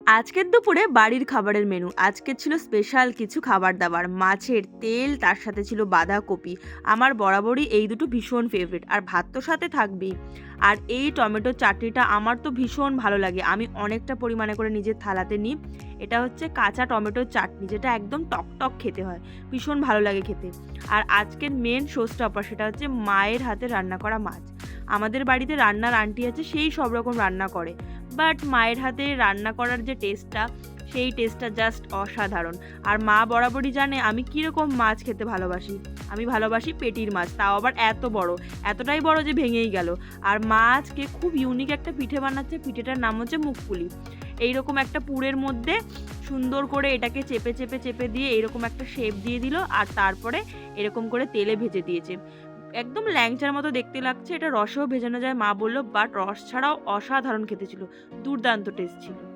আজকের দুপুরে বাড়ির খাবারের মেনু। আজকে ছিল স্পেশাল কিছু খাবার-দাবার। মাছের তেল, তার সাথে ছিল বাঁধাকপি। আমার বরাবরই এই দুটো ভীষণ ফেভারিট। আর ভাত তো সাথে থাকবেই। আর এই টমেটোর চাটনিটা আমার তো ভীষণ ভালো লাগে। আমি অনেকটা পরিমাণে করে নিজের থালাতে নিই। এটা হচ্ছে কাঁচা টমেটোর চাটনি, যেটা একদম টকটক খেতে হয়। ভীষণ ভালো লাগে খেতে। আর আজকের মেন শো স্টপার সেটা হচ্ছে মায়ের হাতে রান্না করা মাছ। আমাদের বাড়িতে রান্নার আন্টি আছে, সেই সব রকম রান্না করে। বাট মায়ের হাতে রান্না করার যে টেস্টটা, সেই টেস্টটা জাস্ট অসাধারণ। আর মা বরাবরই জানে আমি কীরকম মাছ খেতে ভালোবাসি। আমি ভালোবাসি পেটির মাছ, তাও আবার এত বড়, এতটাই বড় যে ভেঙেই গেল। আর মা আজকে খুব ইউনিক একটা পিঠে বানাচ্ছে, পিঠেটার নাম হচ্ছে মুখপুলি। এইরকম একটা পুরের মধ্যে সুন্দর করে এটাকে চেপে চেপে চেপে দিয়ে এরকম একটা শেপ দিয়ে দিল, আর তারপরে এরকম করে তেলে ভেজে দিয়েছে। একদম ল্যাংচার মতো দেখতে লাগছে। এটা রসেও ভেজানো যায় মা বলল, বাট রস ছাড়াও অসাধারণ খেতে ছিল। দুর্দান্ত টেস্ট ছিল।